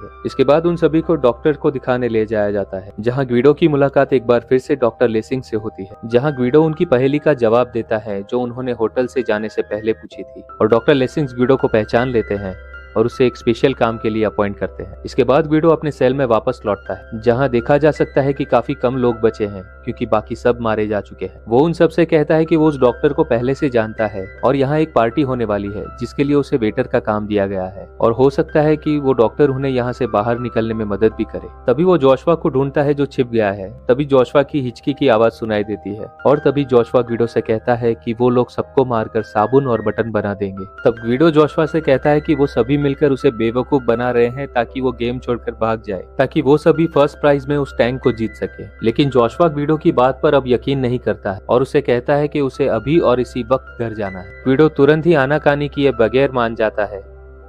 है। इसके बाद उन सभी को डॉक्टर को दिखाने ले जाया जाता है, जहाँ ग्विडो की मुलाकात एक बार फिर से डॉक्टर लेसिंग से होती है, जहाँ ग्विडो उनकी पहेली का जवाब देता है जो उन्होंने होटल से जाने से पहले पूछी थी। और डॉक्टर लेसिंग ग्विडो को पहचान लेते हैं और उसे एक स्पेशल काम के लिए अपॉइंट करते हैं। इसके बाद ग्विडो अपने सेल में वापस लौटता है, जहां देखा जा सकता है कि काफी कम लोग बचे हैं क्योंकि बाकी सब मारे जा चुके हैं। वो उन सब से कहता है कि वो उस डॉक्टर को पहले से जानता है और यहाँ एक पार्टी होने वाली है जिसके लिए उसे वेटर का काम दिया गया है और हो सकता है कि वो डॉक्टर उन्हें यहाँ से बाहर निकलने में मदद भी करे। तभी वो जोशुआ को ढूंढता है जो छिप गया है। तभी जोशुआ की हिचकी की आवाज सुनाई देती है और तभी जोशुआ ग्विडो से कहता है कि वो लोग सबको मारकर साबुन और बटन बना देंगे। तब ग्विडो जोशुआ से कहता है कि वो सभी मिलकर उसे बेवकूफ बना रहे हैं ताकि वो गेम छोड़कर भाग जाए, ताकि वो सभी फर्स्ट प्राइज में उस टैंक को जीत सके। लेकिन जोशुआ ग्विडो की बात पर अब यकीन नहीं करता है और उसे कहता है कि उसे अभी और इसी वक्त घर जाना है। ग्विडो तुरंत ही आनाकानी किए बगैर मान जाता है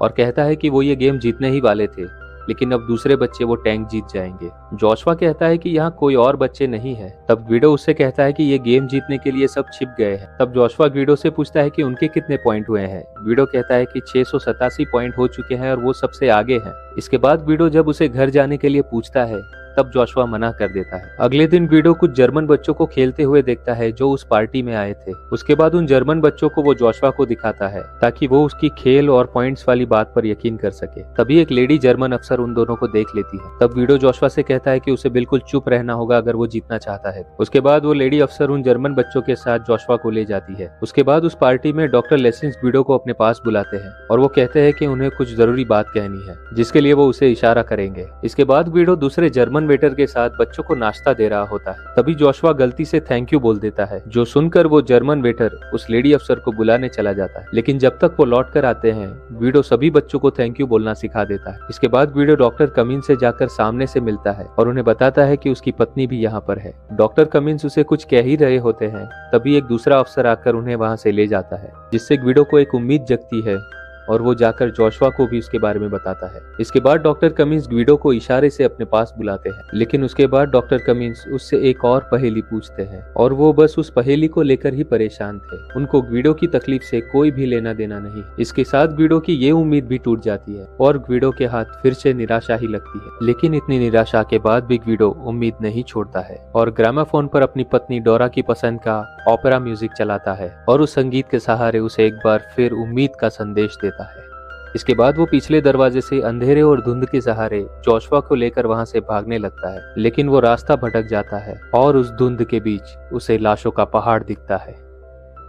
और कहता है कि वो ये गेम जीतने ही वाले थे, लेकिन अब दूसरे बच्चे वो टैंक जीत जाएंगे। जोशुआ कहता है कि यहाँ कोई और बच्चे नहीं है। तब ग्विडो उससे कहता है कि ये गेम जीतने के लिए सब छिप गए हैं। तब जोशुआ ग्विडो से पूछता है कि उनके कितने पॉइंट हुए हैं। ग्विडो कहता है कि 687 पॉइंट हो चुके हैं और वो सबसे आगे हैं। इसके बाद ग्विडो जब उसे घर जाने के लिए पूछता है तब जोशुआ मना कर देता है। अगले दिन ग्विडो कुछ जर्मन बच्चों को खेलते हुए देखता है जो उस पार्टी में आए थे। उसके बाद उन जर्मन बच्चों को वो जोशुआ को दिखाता है ताकि वो उसकी खेल और पॉइंट्स वाली बात पर यकीन कर सके। तभी एक लेडी जर्मन अफसर उन दोनों को देख लेती है। तब ग्विडो जोशुआ से कहता है कि उसे बिल्कुल चुप रहना होगा अगर वो जीतना चाहता है। उसके बाद वो लेडी अफसर उन जर्मन बच्चों के साथ जोशुआ को ले जाती है। उसके बाद उस पार्टी में डॉक्टर लेसिंग ग्विडो को अपने पास बुलाते हैं और वो कहते हैं कि उन्हें कुछ जरूरी बात कहनी है, जिसके लिए वो उसे इशारा करेंगे। इसके बाद ग्विडो दूसरे जर्मन वेटर के साथ बच्चों को नाश्ता दे रहा होता है। तभी जोशुआ गलती से थैंक यू बोल देता है, जो सुनकर वो जर्मन वेटर उस लेडी अफसर को बुलाने चला जाता है। लेकिन जब तक वो लौट कर आते हैं ग्विडो सभी बच्चों को थैंक यू बोलना सिखा देता है। इसके बाद ग्विडो डॉक्टर कमिंस से जाकर सामने से मिलता है और उन्हें बताता है कि उसकी पत्नी भी यहाँ पर है। डॉक्टर कमिंस उसे कुछ कह ही रहे होते हैं, तभी एक दूसरा अफसर आकर उन्हें वहाँ से ले जाता है, जिससे ग्विडो को एक उम्मीद जगती है और वो जाकर जोशुआ को भी उसके बारे में बताता है। इसके बाद डॉक्टर कमिंस ग्विडो को इशारे से अपने पास बुलाते हैं, लेकिन उसके बाद डॉक्टर कमिंस उससे एक और पहेली पूछते हैं और वो बस उस पहेली को लेकर ही परेशान थे। उनको ग्विडो की तकलीफ से कोई भी लेना देना नहीं। इसके साथ ग्विडो की ये उम्मीद भी टूट जाती है और ग्विडो के हाथ फिर से निराशा ही लगती है। लेकिन इतनी निराशा के बाद भी ग्विडो उम्मीद नहीं छोड़ता है और ग्रामाफोन पर अपनी पत्नी डोरा की पसंद का ओपेरा म्यूजिक चलाता है और उस संगीत के सहारे उसे एक बार फिर उम्मीद का संदेश देता है। इसके बाद वो पिछले दरवाजे से अंधेरे और धुंध के सहारे जोशुआ को लेकर वहां से भागने लगता है, लेकिन वो रास्ता भटक जाता है और उस धुंध के बीच उसे लाशों का पहाड़ दिखता है।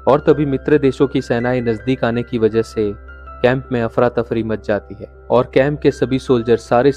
और तभी मित्र देशों की सेनाएं नजदीक आने की वजह से कैंप में अफरा तफरी मच जाती है और कैंप के सभी सोल्जर सारे